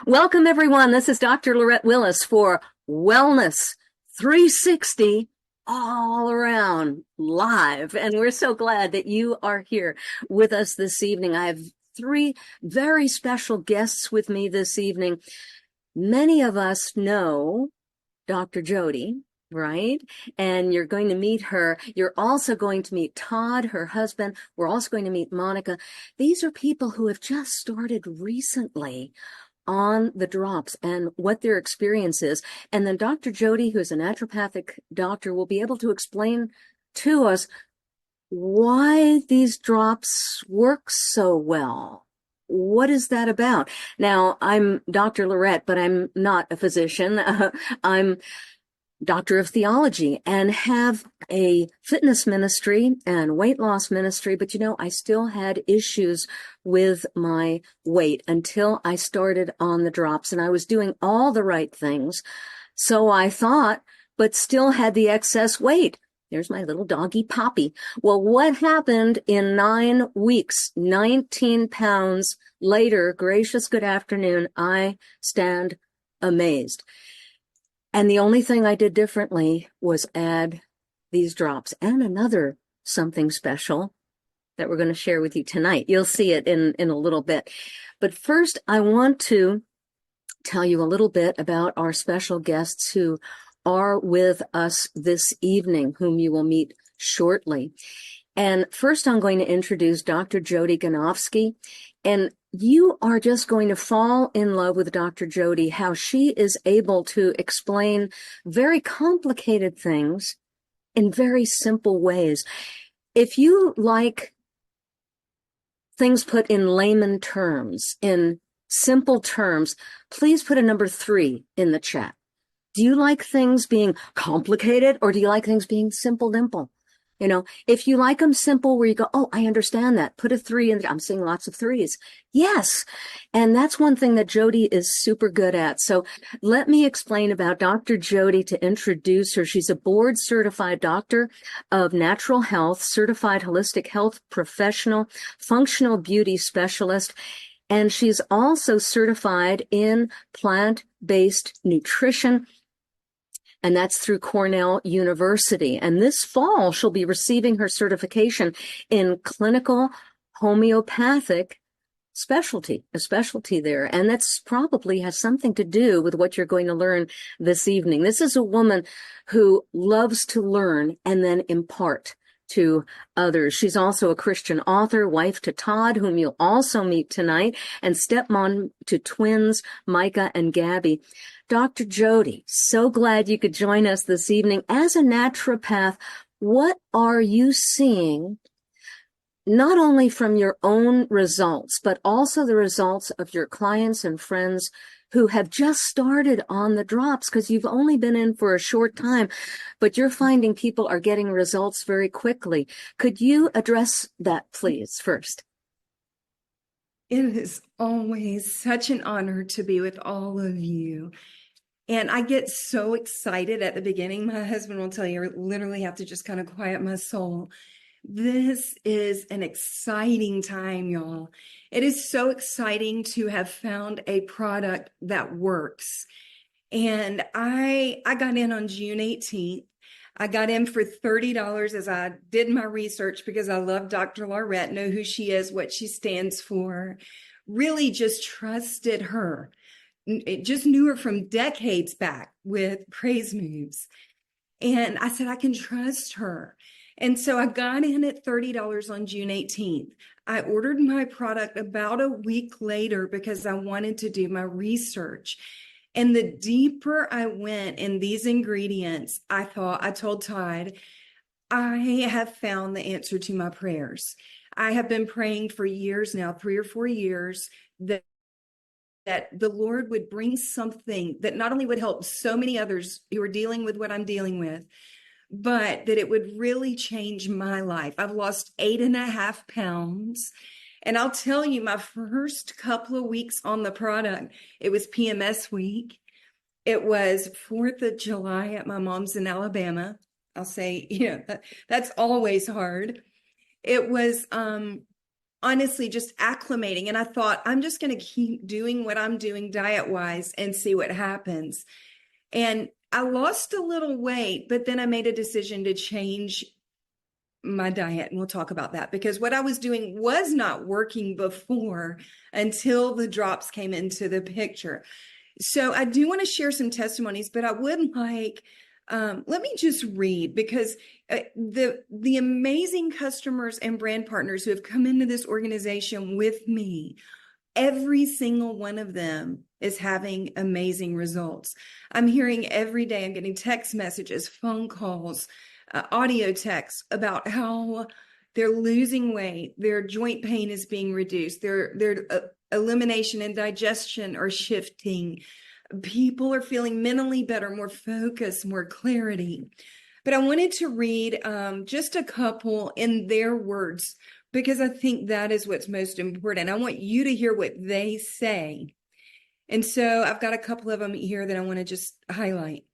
Welcome, everyone. This is Dr. Lorette Willis for Wellness 360 all around live. And we're so glad that you are here with us this evening. I have three very special guests with me this evening. Many of us know Dr. Jody, right? And you're going to meet her. You're also going to meet Todd, her husband. We're also going to meet Monica. These are people who have just started recently on the drops and what their experience is. And then Dr. Jody, who's a naturopathic doctor, will be able to explain to us why these drops work so well. What is that about? Now, I'm Dr. Lorette, but I'm not a physician. I'm doctor of theology and have a fitness ministry and weight loss ministry. But, I still had issues with my weight until I started on the drops, and I was doing all the right things. So I thought, but still had the excess weight. There's my little doggy Poppy. Well, what happened in 9 weeks, 19 pounds later, gracious good afternoon, I stand amazed. And the only thing I did differently was add these drops and another something special that we're going to share with you tonight. You'll see it in a little bit. But first, I want to tell you a little bit about our special guests who are with us this evening, whom you will meet shortly. And first, I'm going to introduce Dr. Jody Ganofsky. And you are just going to fall in love with Dr. Jody, how she is able to explain very complicated things in very simple ways. If you like things put in layman terms, in simple terms, please put a number 3 in the chat. Do you like things being complicated, or do you like things being simple, dimple? If you like them simple where you go, oh, I understand that, put a 3 in. I'm seeing lots of 3s. Yes. And that's one thing that Jody is super good at. So let me explain about Dr. Jody to introduce her. She's a board certified doctor of natural health, certified holistic health professional, functional beauty specialist. And she's also certified in plant-based nutrition, and that's through Cornell University. And this fall, she'll be receiving her certification in clinical homeopathic a specialty there. And that's probably has something to do with what you're going to learn this evening. This is a woman who loves to learn and then impart to others. She's also a Christian author, wife to Todd, whom you'll also meet tonight, and stepmom to twins, Micah and Gabby. Dr. Jody, so glad you could join us this evening. As a naturopath, what are you seeing, not only from your own results, but also the results of your clients and friends who have just started on the drops, because you've only been in for a short time, but you're finding people are getting results very quickly. Could you address that, please, first? It is always such an honor to be with all of you. And I get so excited at the beginning. My husband will tell you, I literally have to just kind of quiet my soul. This is an exciting time, y'all. It is so exciting to have found a product that works. And I got in on June 18th. I got in for $30 as I did my research because I love Dr. Lorette, know who she is, what she stands for. Really just trusted her. It just knew her from decades back with Praise Moves. And I said, I can trust her. And so I got in at $30 on June 18th. I ordered my product about a week later because I wanted to do my research. And the deeper I went in these ingredients, I told Todd, I have found the answer to my prayers. I have been praying for years now, 3 or 4 years, that the Lord would bring something that not only would help so many others who are dealing with what I'm dealing with, but that it would really change my life. I've lost 8.5 pounds. And I'll tell you, my first couple of weeks on the product, it was PMS week. It was 4th of July at my mom's in Alabama. I'll say, that's always hard. It was honestly just acclimating. And I thought, I'm just going to keep doing what I'm doing diet wise and see what happens. And I lost a little weight, but then I made a decision to change my diet. And we'll talk about that, because what I was doing was not working before until the drops came into the picture. So I do want to share some testimonies, but I would like, let me just read, because the amazing customers and brand partners who have come into this organization with me, every single one of them is having amazing results. I'm hearing every day, I'm getting text messages, phone calls, audio texts about how they're losing weight, their joint pain is being reduced, their elimination and digestion are shifting. People are feeling mentally better, more focus, more clarity. But I wanted to read just a couple in their words, because I think that is what's most important. I want you to hear what they say. And so I've got a couple of them here that I want to just highlight.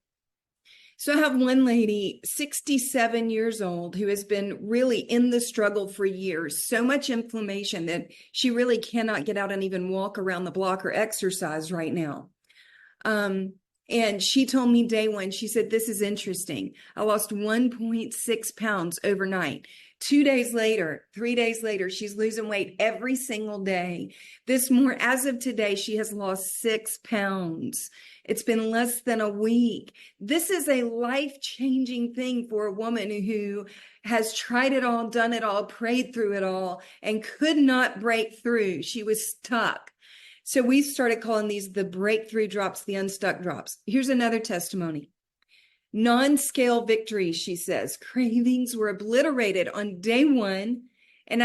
So I have one lady, 67 years old, who has been really in the struggle for years, so much inflammation that she really cannot get out and even walk around the block or exercise right now. And she told me day one, she said, this is interesting. I lost 1.6 pounds overnight. 2 days later, 3 days later, she's losing weight every single day. As of today, she has lost 6 pounds. It's been less than a week. This is a life-changing thing for a woman who has tried it all, done it all, prayed through it all, and could not break through. She was stuck. So we started calling these the breakthrough drops, the unstuck drops. Here's another testimony. Non-scale victories, she says. Cravings were obliterated on day one, and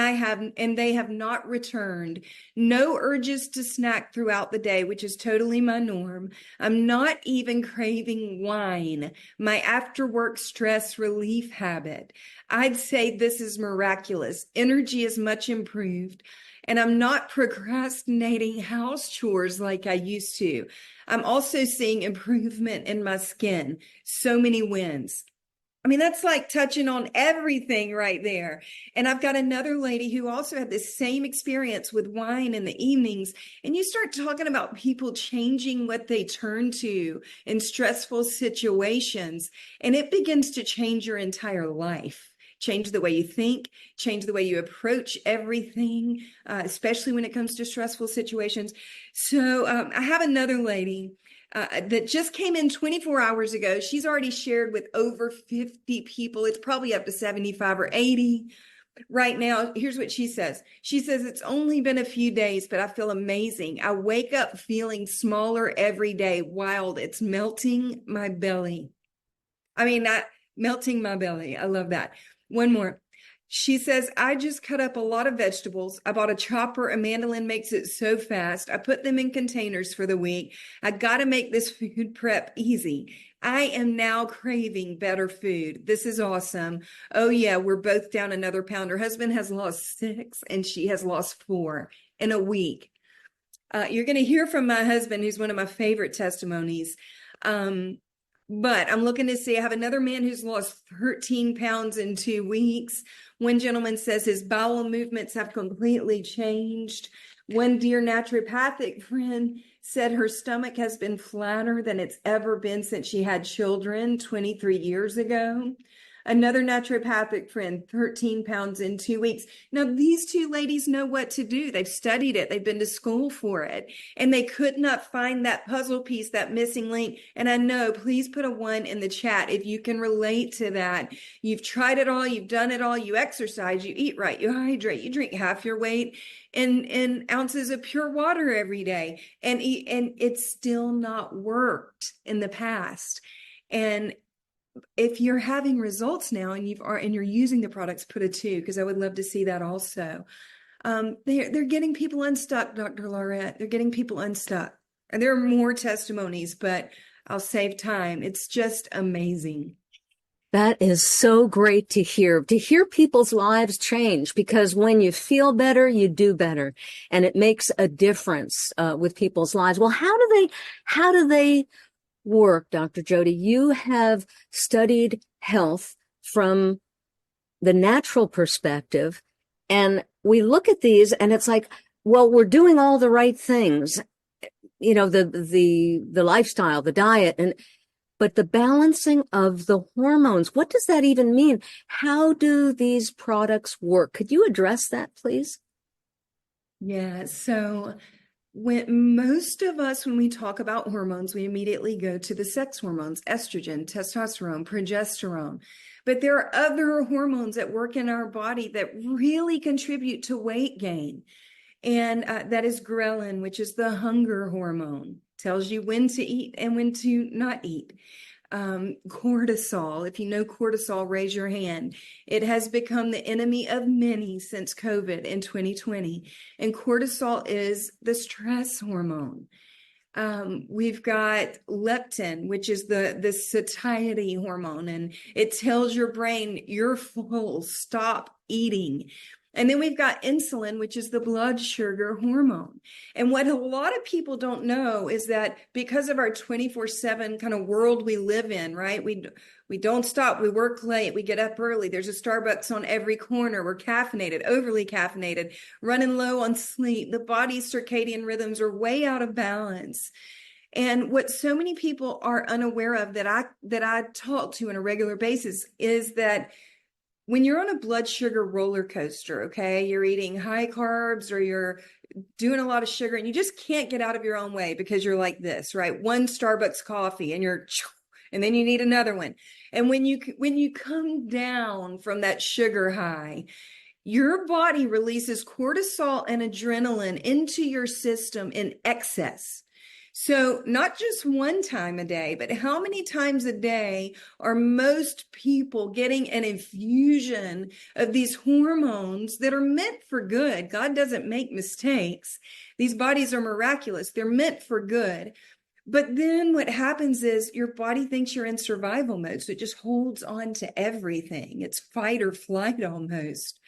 they have not returned. No urges to snack throughout the day, which is totally my norm. I'm not even craving wine, my after-work stress relief habit. I'd say this is miraculous. Energy is much improved. And I'm not procrastinating house chores like I used to. I'm also seeing improvement in my skin. So many wins. I mean, that's like touching on everything right there. And I've got another lady who also had this same experience with wine in the evenings. And you start talking about people changing what they turn to in stressful situations, and it begins to change your entire life. Change the way you think, change the way you approach everything, especially when it comes to stressful situations. So I have another lady that just came in 24 hours ago. She's already shared with over 50 people. It's probably up to 75 or 80 right now. Here's what she says. She says, it's only been a few days, but I feel amazing. I wake up feeling smaller every day. Wild. It's melting my belly. I mean, not melting my belly. I love that. One more. She says, I just cut up a lot of vegetables. I bought a chopper. A mandolin makes it so fast. I put them in containers for the week. I got to make this food prep easy. I am now craving better food. This is awesome. Oh yeah, we're both down another pound. Her husband has lost 6 and she has lost 4 in a week. You're going to hear from my husband, who's one of my favorite testimonies. But I'm looking to see, I have another man who's lost 13 pounds in 2 weeks. One gentleman says his bowel movements have completely changed. One dear naturopathic friend said her stomach has been flatter than it's ever been since she had children 23 years ago. Another naturopathic friend, 13 pounds in 2 weeks. Now, these two ladies know what to do. They've studied it. They've been to school for it. And they could not find that puzzle piece, that missing link. And I know, please put a 1 in the chat if you can relate to that. You've tried it all. You've done it all. You exercise. You eat right. You hydrate. You drink half your weight in ounces of pure water every day. And it's still not worked in the past. And if you're having results now and you're using the products, put a 2, because I would love to see that also. They're getting people unstuck, Dr. Laurette. They're getting people unstuck. And there are more testimonies, but I'll save time. It's just amazing. That is so great to hear people's lives change, because when you feel better, you do better, and it makes a difference with people's lives. Well, how do they work, Dr. Jody? You have studied health from the natural perspective, and we look at these and it's like, well, we're doing all the right things, the lifestyle, the diet, but the balancing of the hormones, what does that even mean? How do these products work? Could you address that, please? Yeah, so when most of us, when we talk about hormones, we immediately go to the sex hormones, estrogen, testosterone, progesterone. But there are other hormones that work in our body that really contribute to weight gain. And that is ghrelin, which is the hunger hormone, tells you when to eat and when to not eat. Cortisol, if you know cortisol, raise your hand. It has become the enemy of many since COVID in 2020. And cortisol is the stress hormone. We've got leptin, which is the satiety hormone, and it tells your brain you're full, stop eating. And then we've got insulin, which is the blood sugar hormone. And what a lot of people don't know is that because of our 24/7 kind of world we live in, right? We don't stop. We work late. We get up early. There's a Starbucks on every corner. We're caffeinated, overly caffeinated, running low on sleep. The body's circadian rhythms are way out of balance. And what so many people are unaware of that I talk to on a regular basis is that when you're on a blood sugar roller coaster, okay, you're eating high carbs or you're doing a lot of sugar and you just can't get out of your own way because you're like this, right? One Starbucks coffee and then you need another one. And when you come down from that sugar high, your body releases cortisol and adrenaline into your system in excess. So not just one time a day, but how many times a day are most people getting an infusion of these hormones that are meant for good? God doesn't make mistakes. These bodies are miraculous. They're meant for good. But then what happens is your body thinks you're in survival mode. So it just holds on to everything. It's fight or flight almost.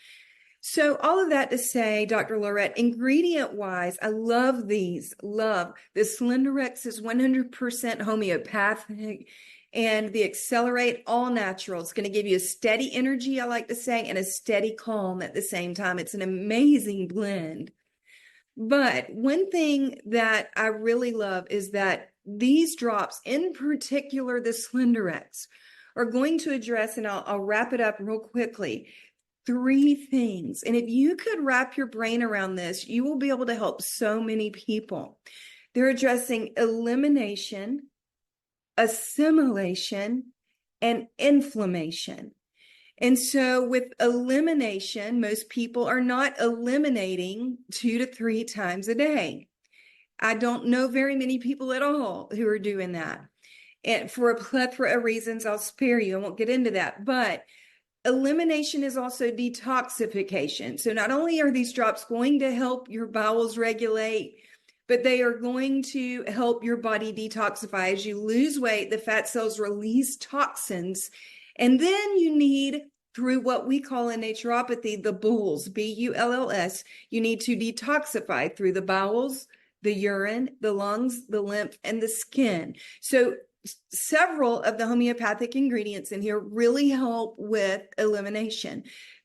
So all of that to say, Dr. Lorette, ingredient-wise, I love these. Love. The Slenderex is 100% homeopathic, and the Accelerate all natural. It's going to give you a steady energy, I like to say, and a steady calm at the same time. It's an amazing blend. But one thing that I really love is that these drops, in particular the Slenderex, are going to address, and I'll wrap it up real quickly, 3 things. And if you could wrap your brain around this, you will be able to help so many people. They're addressing elimination, assimilation, and inflammation. And so with elimination, most people are not eliminating 2 to 3 times a day. I don't know very many people at all who are doing that. And for a plethora of reasons, I'll spare you. I won't get into that. But elimination is also detoxification. So not only are these drops going to help your bowels regulate, but they are going to help your body detoxify. As you lose weight, the fat cells release toxins. And then you need, through what we call in naturopathy, the bulls, BULLS, you need to detoxify through the bowels, the urine, the lungs, the lymph, and the skin. So several of the homeopathic ingredients in here really help with elimination.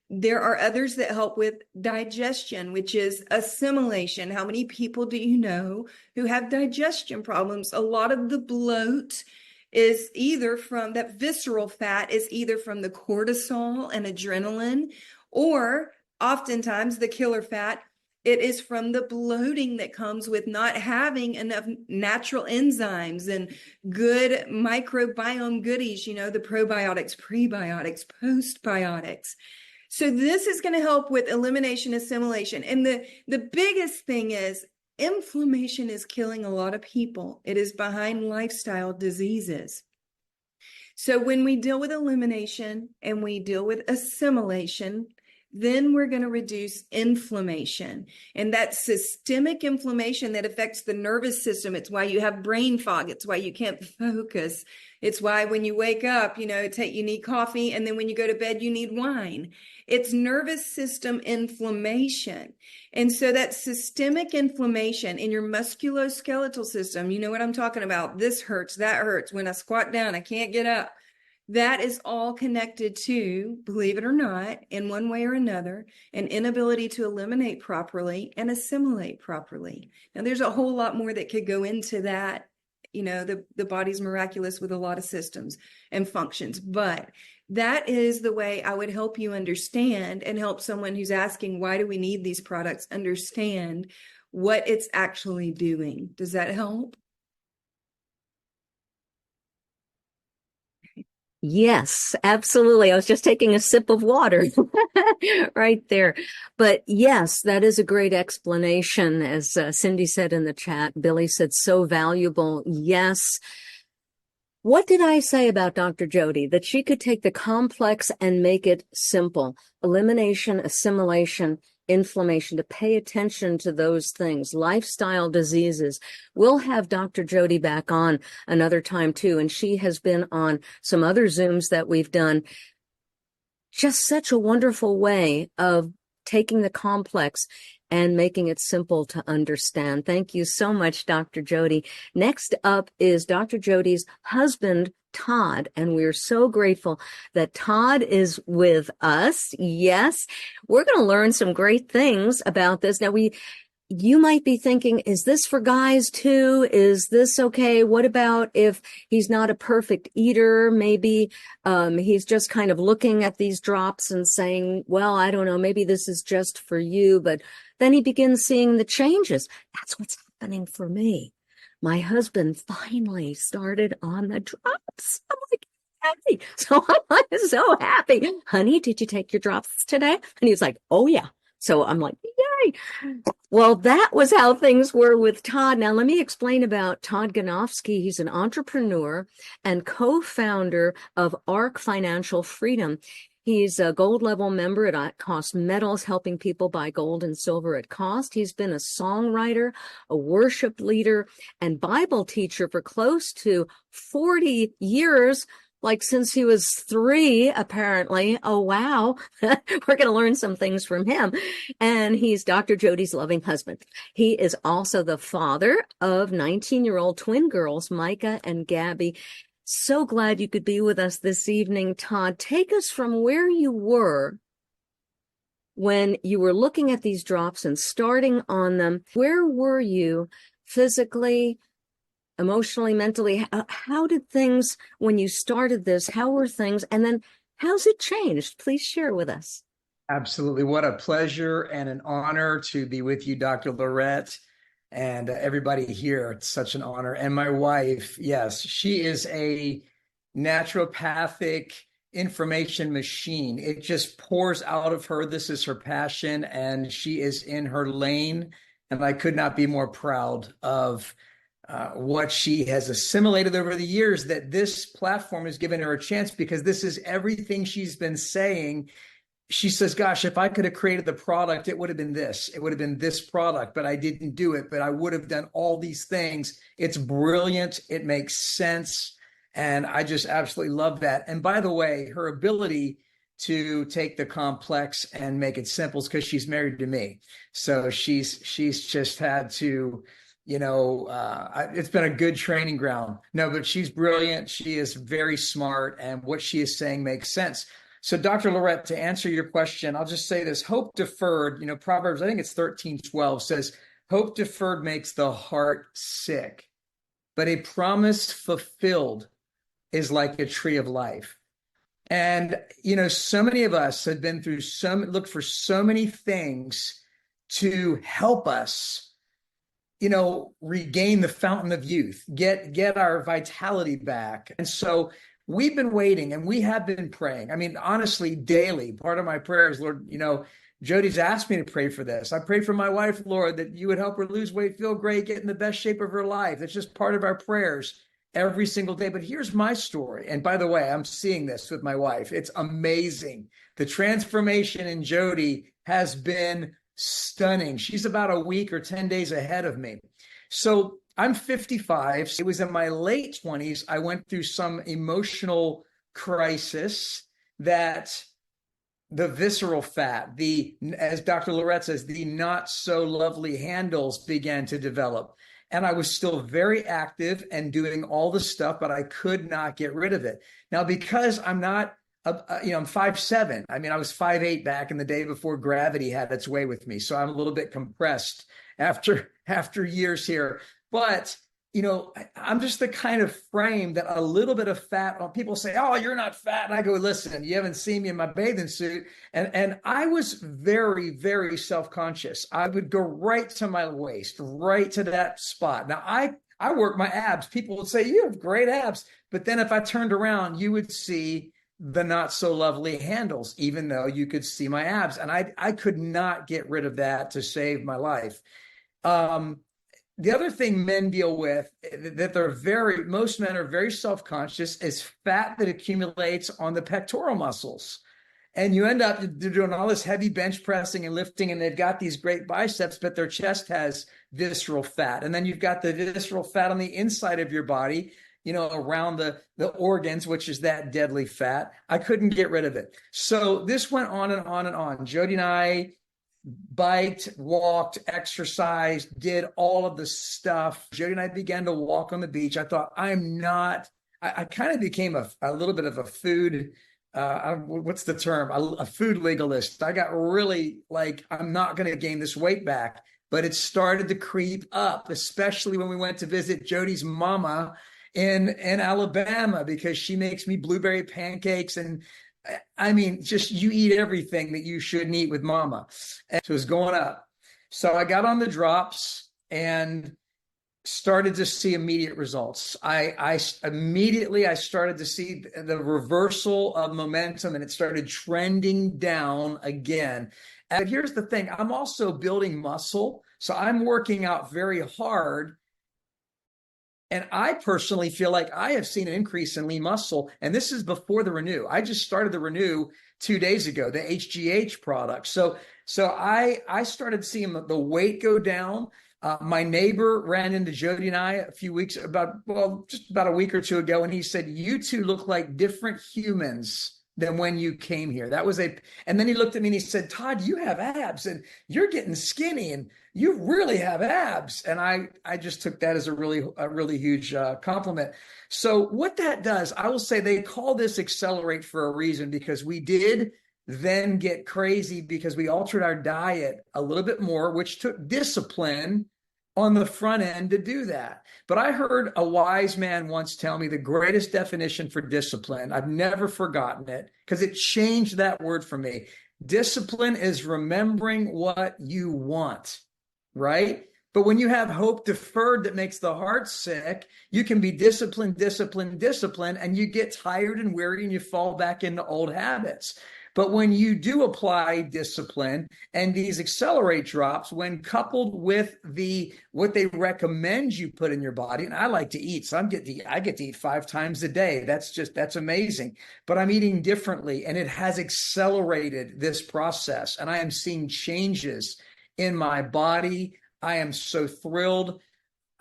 There are others that help with digestion, which is assimilation. How many people do you know who have digestion problems? A lot of the bloat is either from that visceral fat is either from the cortisol and adrenaline, or oftentimes the killer fat, it is from the bloating that comes with not having enough natural enzymes and good microbiome goodies, the probiotics, prebiotics, postbiotics. So this is going to help with elimination, assimilation. And the biggest thing is inflammation is killing a lot of people. It is behind lifestyle diseases. So when we deal with elimination and we deal with assimilation, then we're going to reduce inflammation. And that systemic inflammation that affects the nervous system. It's why you have brain fog. It's why you can't focus. It's why when you wake up, you need coffee. And then when you go to bed, you need wine. It's nervous system inflammation. And so that systemic inflammation in your musculoskeletal system, you know what I'm talking about. This hurts, that hurts. When I squat down, I can't get up. that is all connected to, believe it or not, in one way or another, an inability to eliminate properly and assimilate properly. Now, there's a whole lot more that could go into that. You know, the body's miraculous with a lot of systems and functions, but that is the way I would help you understand and help someone who's asking, why do we need these products, understand what it's actually doing. Does that help? Yes, absolutely. I was just taking a sip of water right there. But yes, that is a great explanation. As Cindy said in the chat, Billy said, so valuable. Yes. What did I say about Dr. Jody? That she could take the complex and make it simple. Elimination, assimilation, inflammation, to pay attention to those things, lifestyle diseases. We'll have Dr. Jody back on another time too. And she has been on some other Zooms that we've done. Just such a wonderful way of taking the complex and making it simple to understand. Thank you so much, Dr. Jody. Next up is Dr. Jody's husband, Todd, and we're so grateful that Todd is with us. Yes, we're going to learn some great things about this. Now, you might be thinking, is this for guys too? Is this okay? What about if he's not a perfect eater? Maybe he's just kind of looking at these drops and saying, well, I don't know, maybe this is just for you. But then he begins seeing the changes. That's what's happening for me. My husband finally started on the drops. I'm like, happy. So I'm so happy. Honey, did you take your drops today? And he's like, oh yeah. So I'm like, yay. Well, that was how things were with Todd. Now, let me explain about Todd Ganofsky. He's an entrepreneur and co-founder of ARC Financial Freedom. He's a gold level member at Cost Metals, helping people buy gold and silver at cost. He's been a songwriter, a worship leader, and Bible teacher for close to 40 years. Like since he was 3, apparently. Oh, wow. We're going to learn some things from him. And he's Dr. Jody's loving husband. He is also the father of 19-year-old twin girls, Micah and Gabby. So glad you could be with us this evening, Todd. Take us from where you were when you were looking at these drops and starting on them. Where were you physically, emotionally, mentally? How did things, when you started this, how were things? And then how's it changed? Please share with us. Absolutely. What a pleasure and an honor to be with you, Dr. Lorette, and everybody here. It's such an honor. And my wife, yes, she is a naturopathic information machine. It just pours out of her. This is her passion, and she is in her lane. And I could not be more proud of what she has assimilated over the years, that this platform has given her a chance, because this is everything she's been saying. She says, gosh, if I could have created the product, it would have been this. It would have been this product, but I didn't do it. But I would have done all these things. It's brilliant. It makes sense. And I just absolutely love that. And by the way, her ability to take the complex and make it simple is because she's married to me. So she's just had to, it's been a good training ground. No, but she's brilliant. She is very smart, and what she is saying makes sense. So Dr. Lorette, to answer your question, I'll just say this: hope deferred, Proverbs, I think it's 13:12 says, hope deferred makes the heart sick, but a promise fulfilled is like a tree of life. And, so many of us have been through looked for so many things to help us, regain the fountain of youth, get our vitality back. And so we've been waiting, and we have been praying. I mean, honestly, daily. Part of my prayer is, Lord, Jody's asked me to pray for this. I pray for my wife, Lord, that you would help her lose weight, feel great, get in the best shape of her life. That's just part of our prayers every single day. But here's my story. And by the way, I'm seeing this with my wife. It's amazing. The transformation in Jody has been stunning. She's about a week or 10 days ahead of me. So I'm 55. It was in my late 20s. I went through some emotional crisis that the visceral fat, as Dr. Lorette says, the not so lovely handles began to develop. and I was still very active and doing all the stuff, but I could not get rid of it. Now, because I'm not, I'm 5'7". I mean, I was 5'8" back in the day before gravity had its way with me. So I'm a little bit compressed after years here. But I'm just the kind of frame that a little bit of fat on people say, oh, you're not fat. And I go, listen, you haven't seen me in my bathing suit. And I was very, very self-conscious. I would go right to my waist, right to that spot. Now I work my abs. People would say, you have great abs. But then if I turned around, you would see the not so lovely handles, even though you could see my abs. And I could not get rid of that to save my life. The other thing men deal with that most men are very self-conscious is fat that accumulates on the pectoral muscles. And you end up doing all this heavy bench pressing and lifting, and they've got these great biceps, but their chest has visceral fat. And then you've got the visceral fat on the inside of your body, around the organs, which is that deadly fat. I couldn't get rid of it. So this went on and on and on. Jody and I biked, walked, exercised, did all of the stuff. Jody and I began to walk on the beach. I thought, I kind of became a little bit of a food, what's the term? A food legalist. I got really like, I'm not going to gain this weight back, but it started to creep up, especially when we went to visit Jody's mama in Alabama, because she makes me blueberry pancakes. And I mean, just you eat everything that you shouldn't eat with mama. And so it was going up. So I got on the drops and started to see immediate results. I immediately started to see the reversal of momentum, and it started trending down again. And here's the thing, I'm also building muscle. So I'm working out very hard. And I personally feel like I have seen an increase in lean muscle. And this is before the Renew. I just started the Renew 2 days ago, the HGH product. So I started seeing the weight go down. My neighbor ran into Jody and I just about a week or two ago. And he said, you two look like different humans than when you came here. And then he looked at me and he said, Todd, you have abs and you're getting skinny and you really have abs. And I just took that as a really huge compliment. So what that does, I will say they call this Accelerate for a reason, because we did then get crazy because we altered our diet a little bit more, which took discipline on the front end to do that. But I heard a wise man once tell me the greatest definition for discipline, I've never forgotten it, because it changed that word for me. Discipline is remembering what you want, right? But when you have hope deferred that makes the heart sick, you can be disciplined, and you get tired and weary and you fall back into old habits. But when you do apply discipline and these Accelerate drops, when coupled with what they recommend you put in your body, and I like to eat, so I get to eat 5 times a day. That's amazing. But I'm eating differently, and it has accelerated this process. And I am seeing changes in my body. I am so thrilled.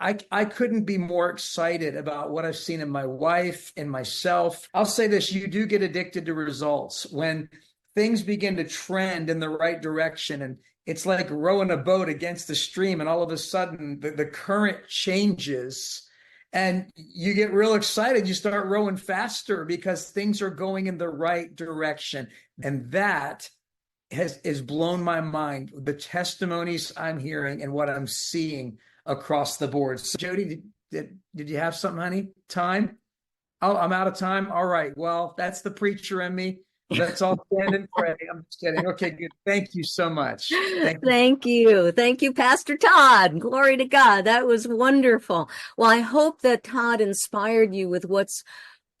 I couldn't be more excited about what I've seen in my wife and myself. I'll say this, you do get addicted to results when things begin to trend in the right direction. And it's like rowing a boat against the stream. And all of a sudden the current changes and you get real excited. You start rowing faster because things are going in the right direction. And that has blown my mind. The testimonies I'm hearing and what I'm seeing across the board. So Jody, did you have something, honey? Time? Oh, I'm out of time. All right. Well, that's the preacher in me. Let's all stand and pray. I'm just kidding. Okay, good. Thank you so much. Thank you. Thank you, Pastor Todd. Glory to God. That was wonderful. Well, I hope that Todd inspired you with what's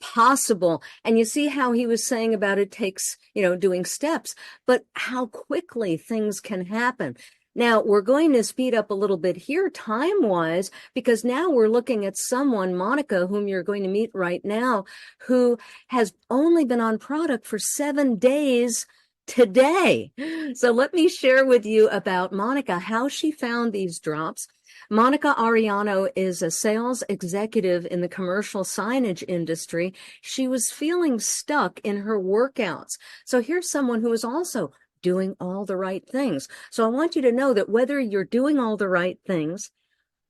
possible. And you see how he was saying about it takes, doing steps, but how quickly things can happen. Now, we're going to speed up a little bit here time-wise, because now we're looking at someone, Monica, whom you're going to meet right now, who has only been on product for 7 days today. So let me share with you about Monica, how she found these drops. Monica Ariano is a sales executive in the commercial signage industry. She was feeling stuck in her workouts. So here's someone who is also doing all the right things. So I want you to know that whether you're doing all the right things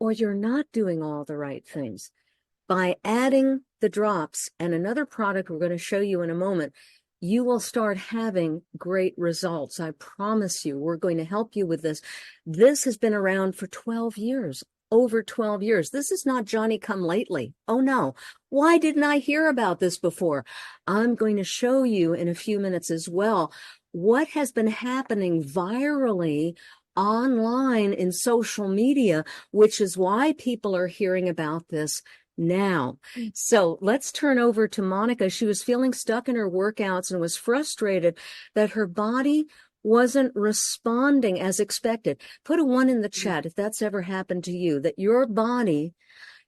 or you're not doing all the right things. By adding the drops and another product we're going to show you in a moment, you will start having great results. I promise you, we're going to help you with this. This has been around for 12 years, over 12 years. This is not Johnny come lately. Oh no. Why didn't I hear about this before? I'm going to show you in a few minutes as well what has been happening virally online in social media, which is why people are hearing about this now. So let's turn over to Monica. She was feeling stuck in her workouts and was frustrated that her body wasn't responding as expected. Put a 1 in the chat if that's ever happened to you, that your body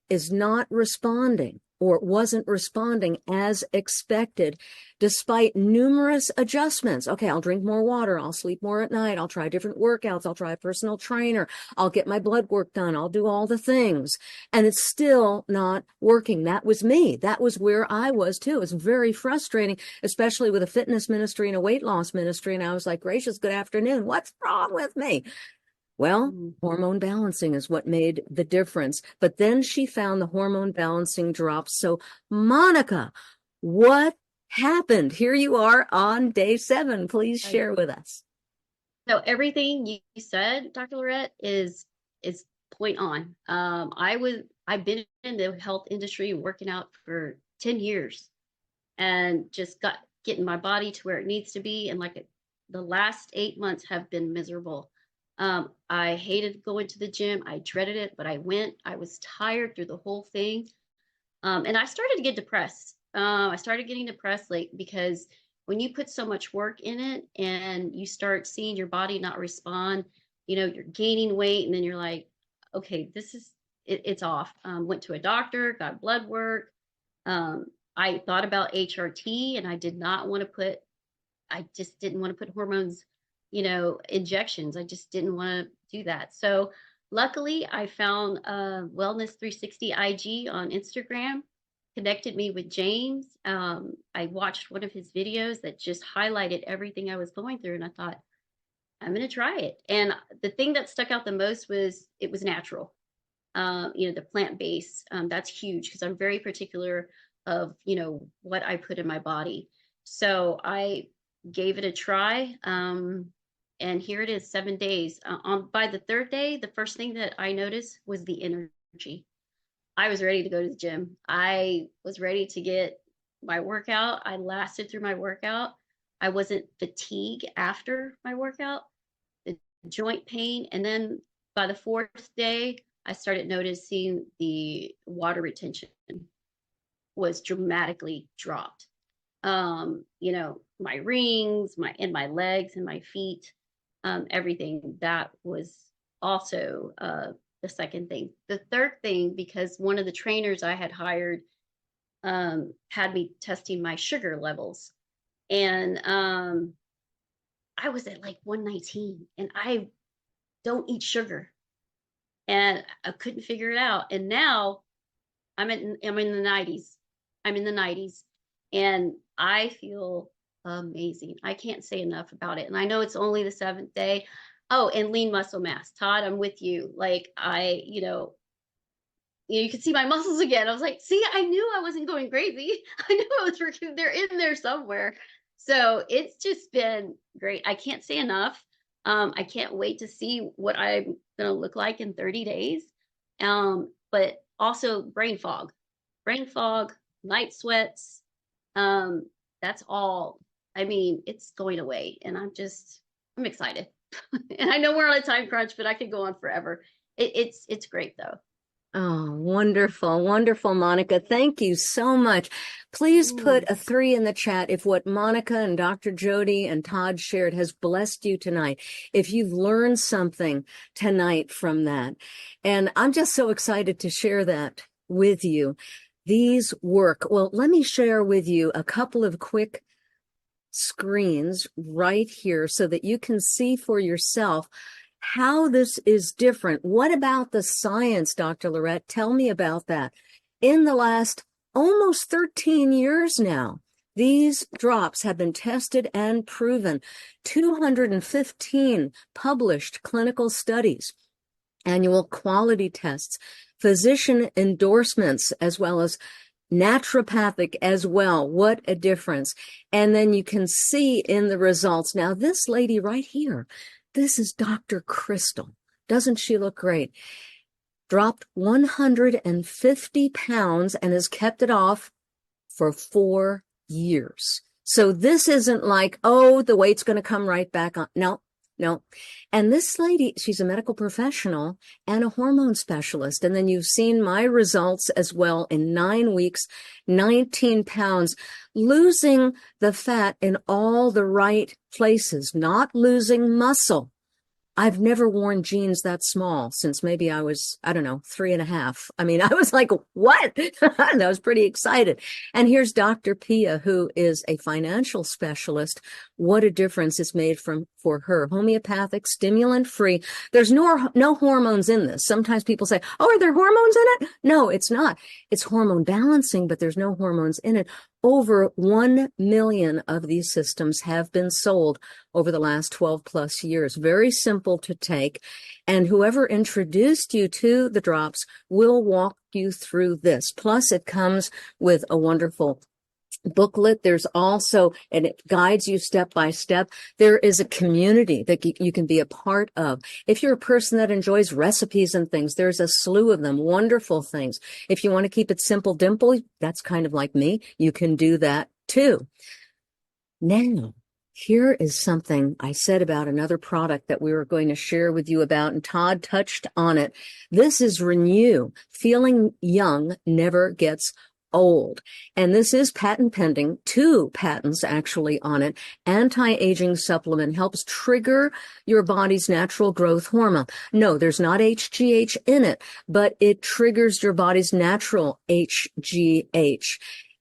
is not responding or wasn't responding as expected, despite numerous adjustments. Okay, I'll drink more water. I'll sleep more at night. I'll try different workouts. I'll try a personal trainer. I'll get my blood work done. I'll do all the things. And it's still not working. That was me. That was where I was too. It was very frustrating, especially with a fitness ministry and a weight loss ministry. And I was like, gracious, good afternoon. What's wrong with me? Well, hormone balancing is what made the difference. But then she found the hormone balancing drops. So, Monica, what happened? Here you are on day 7. Please share with us. So everything you said, Dr. Lorette, is point on. I've been in the health industry working out for 10 years and just getting my body to where it needs to be. And the last 8 months have been miserable. I hated going to the gym. I dreaded it, but I went. I was tired through the whole thing. And I started to get depressed. I started getting depressed because when you put so much work in it and you start seeing your body not respond, you're gaining weight, and then you're like, okay, it's off. Went to a doctor, got blood work. I thought about HRT, and I just didn't want to put hormones, injections. I just didn't want to do that. So luckily I found Wellness 360 IG on Instagram, connected me with James. I watched one of his videos that just highlighted everything I was going through, and I thought, I'm going to try it. And the thing that stuck out the most was it was natural. The plant-based, that's huge because I'm very particular of, what I put in my body. So I gave it a try. And here it is, 7 days. By the 3rd day, the first thing that I noticed was the energy. I was ready to go to the gym. I was ready to get my workout. I lasted through my workout. I wasn't fatigued after my workout, the joint pain. And then by the 4th day, I started noticing the water retention was dramatically dropped. My rings, my legs and my feet, everything. That was also the second thing. The third thing, because one of the trainers I had hired had me testing my sugar levels, and I was at 119, and I don't eat sugar, and I couldn't figure it out. And now I'm in the 90s. I'm in the 90s, and I feel amazing. I can't say enough about it. And I know it's only the 7th day. Oh, and lean muscle mass. Todd, I'm with you. You can see my muscles again. I was like, see, I knew I wasn't going crazy. I knew I was working. They're in there somewhere. So it's just been great. I can't say enough. I can't wait to see what I'm going to look like in 30 days. But also brain fog, night sweats. That's all. I mean, it's going away, and I'm excited. And I know we're on a time crunch, but I could go on forever. It's great though. Oh, wonderful, wonderful, Monica. Thank you so much. Please put a 3 in the chat if what Monica and Dr. Jody and Todd shared has blessed you tonight, if you've learned something tonight from that. And I'm just so excited to share that with you. These work. Well, let me share with you a couple of quick screens right here so that you can see for yourself how this is different. What about the science, Dr. Lorette? Tell me about that. In the last almost 13 years now, these drops have been tested and proven. 215 published clinical studies. annual quality tests, physician endorsements, as well as naturopathic as well. What a difference. And then you can see in the results. Now, this lady right here, this is Dr. Crystal. Doesn't she look great? Dropped 150 pounds and has kept it off for 4 years. So this isn't like, oh, the weight's going to come right back on. No. And this lady, she's a medical professional and a hormone specialist. And then you've seen my results as well in 9 weeks, 19 pounds, losing the fat in all the right places, not losing muscle. I've never worn jeans that small since maybe I was, I don't know, 3.5. I mean, I was like, what? I was pretty excited. And here's Dr. Pia, who is a financial specialist. What a difference it's made for her. Homeopathic, stimulant free. There's no hormones in this. Sometimes people say, oh, are there hormones in it? No, it's not. It's hormone balancing, but there's no hormones in it. Over 1 million of these systems have been sold over the last 12 plus years. Very simple to take. And whoever introduced you to the drops will walk you through this. Plus, it comes with a wonderful booklet. There's also, and it guides you step by step. There is a community that you can be a part of. If you're a person that enjoys recipes and things, there's a slew of them, wonderful things. If you want to keep it simple, dimple, that's kind of like me. You can do that too. Now, here is something I said about another product that we were going to share with you about, and Todd touched on it. This is Renew. Feeling young never gets old. And this is patent pending, 2 patents actually on it. Anti-aging supplement helps trigger your body's natural growth hormone. No, there's not HGH in it, but it triggers your body's natural HGH.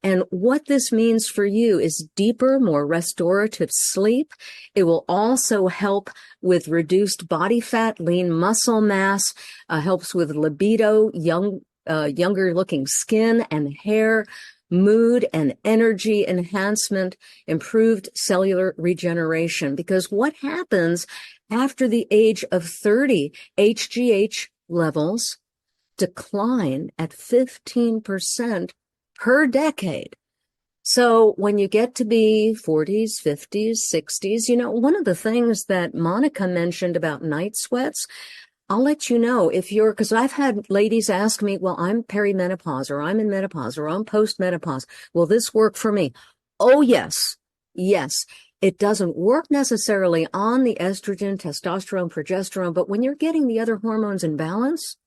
And what this means for you is deeper, more restorative sleep. It will also help with reduced body fat, lean muscle mass, helps with libido, younger looking skin and hair, mood and energy enhancement, improved cellular regeneration. Because what happens after the age of 30, HGH levels decline at 15% per decade. So when you get to be 40s, 50s, 60s, one of the things that Monica mentioned about night sweats, I'll let you know because I've had ladies ask me, well, I'm perimenopause, or I'm in menopause, or I'm postmenopause. Will this work for me? Oh, yes. Yes. It doesn't work necessarily on the estrogen, testosterone, progesterone, but when you're getting the other hormones in balance,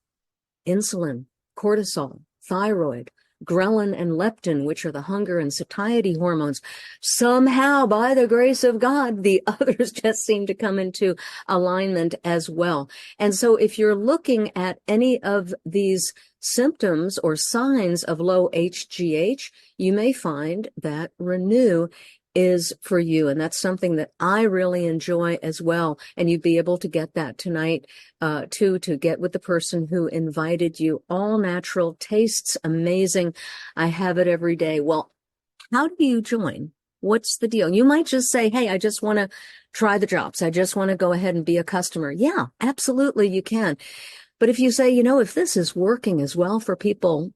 insulin, cortisol, thyroid, ghrelin and leptin, which are the hunger and satiety hormones, somehow, by the grace of God, the others just seem to come into alignment as well. And so if you're looking at any of these symptoms or signs of low HGH, you may find that Renew is for you. And that's something that I really enjoy as well. And you'd be able to get that tonight, to get with the person who invited you. All natural, tastes amazing. I have it every day. Well, how do you join? What's the deal? You might just say, hey, I just want to try the drops. I just want to go ahead and be a customer. Yeah, absolutely. You can. But if you say, if this is working as well for people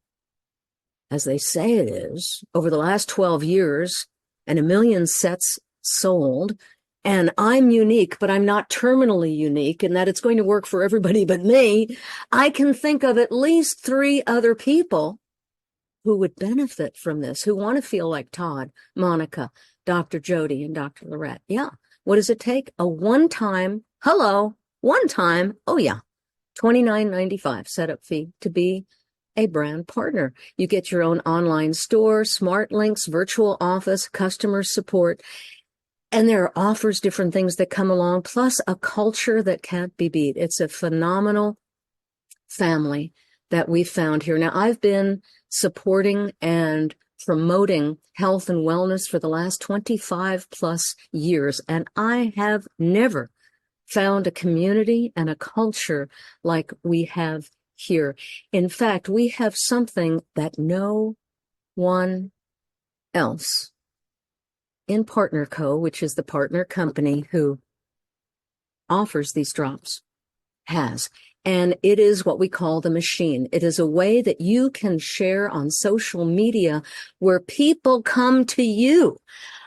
as they say it is over the last 12 years, and 1 million sets sold, and I'm unique, but I'm not terminally unique, and that it's going to work for everybody but me, I can think of at least 3 other people who would benefit from this, who want to feel like Todd, Monica, Dr. Jody, and Dr. Lorette. Yeah. What does it take? A one-time, oh yeah, $29.95 setup fee to be a brand partner. You get your own online store, smart links, virtual office, customer support, and there are offers, different things that come along, plus a culture that can't be beat. It's a phenomenal family that we found here. Now, I've been supporting and promoting health and wellness for the last 25 plus years, and I have never found a community and a culture like we have here. In fact, we have something that no one else in Partner Co., which is the partner company who offers these drops, has. And it is what we call the machine. It is a way that you can share on social media where people come to you.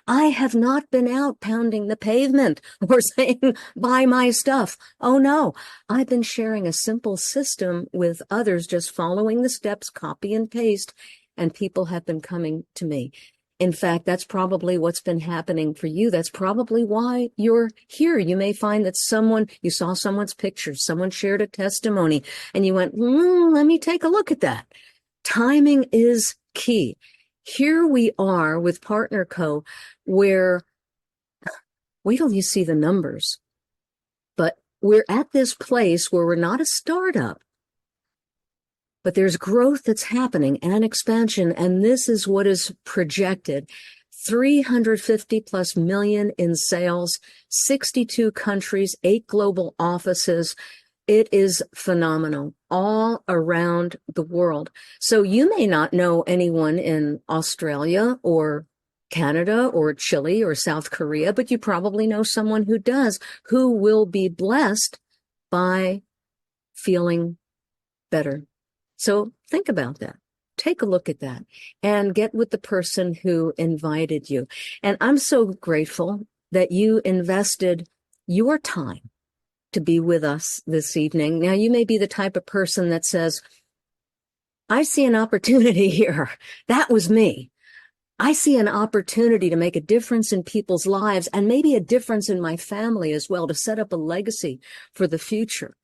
I have not been out pounding the pavement or saying, buy my stuff. Oh no, I've been sharing a simple system with others, just following the steps, copy and paste, and people have been coming to me. In fact, that's probably what's been happening for you. That's probably why you're here. You may find that you saw someone's picture, someone shared a testimony, and you went, let me take a look at that. Timing is key. Here we are with Partner Co, where wait till you see the numbers, but we're at this place where we're not a startup, but there's growth that's happening and expansion. And this is what is projected. 350 plus million in sales, 62 countries, 8 global offices. It is phenomenal all around the world. So you may not know anyone in Australia or Canada or Chile or South Korea, but you probably know someone who does, who will be blessed by feeling better. So think about that. Take a look at that and get with the person who invited you. And I'm so grateful that you invested your time to be with us this evening. Now, you may be the type of person that says, I see an opportunity here. That was me. I see an opportunity to make a difference in people's lives and maybe a difference in my family as well, to set up a legacy for the future.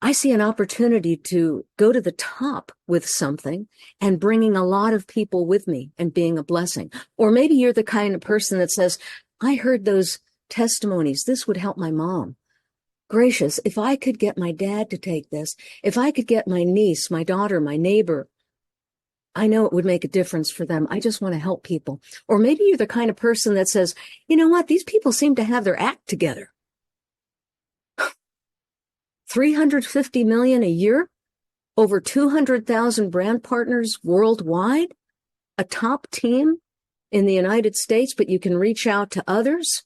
I see an opportunity to go to the top with something and bringing a lot of people with me and being a blessing. Or maybe you're the kind of person that says, I heard those testimonies. This would help my mom. Gracious, if I could get my dad to take this, if I could get my niece, my daughter, my neighbor, I know it would make a difference for them. I just want to help people. Or maybe you're the kind of person that says, you know what? These people seem to have their act together. 350 million a year, over 200,000 brand partners worldwide, a top team in the United States, but you can reach out to others.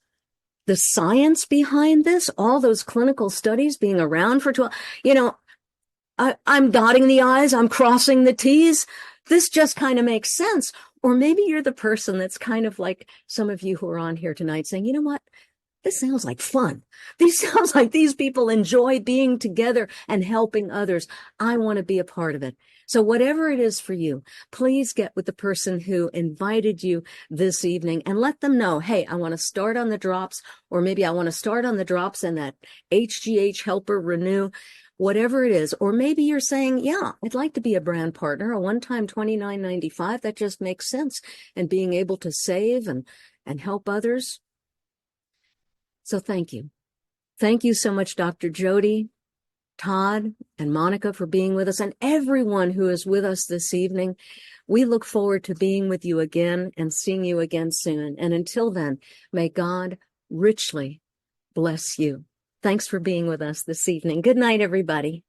The science behind this, all those clinical studies being around for 12, I'm dotting the I's, I'm crossing the T's. This just kind of makes sense. Or maybe you're the person that's kind of like some of you who are on here tonight saying, you know what? This sounds like fun. This sounds like these people enjoy being together and helping others. I want to be a part of it. So whatever it is for you, please get with the person who invited you this evening and let them know, hey, I want to start on the drops, or maybe I want to start on the drops and that HGH Helper Renew, whatever it is. Or maybe you're saying, yeah, I'd like to be a brand partner, a one-time $29.95. That just makes sense. And being able to save and help others. So thank you. Thank you so much, Dr. Jody, Todd, and Monica for being with us, and everyone who is with us this evening. We look forward to being with you again and seeing you again soon. And until then, may God richly bless you. Thanks for being with us this evening. Good night, everybody.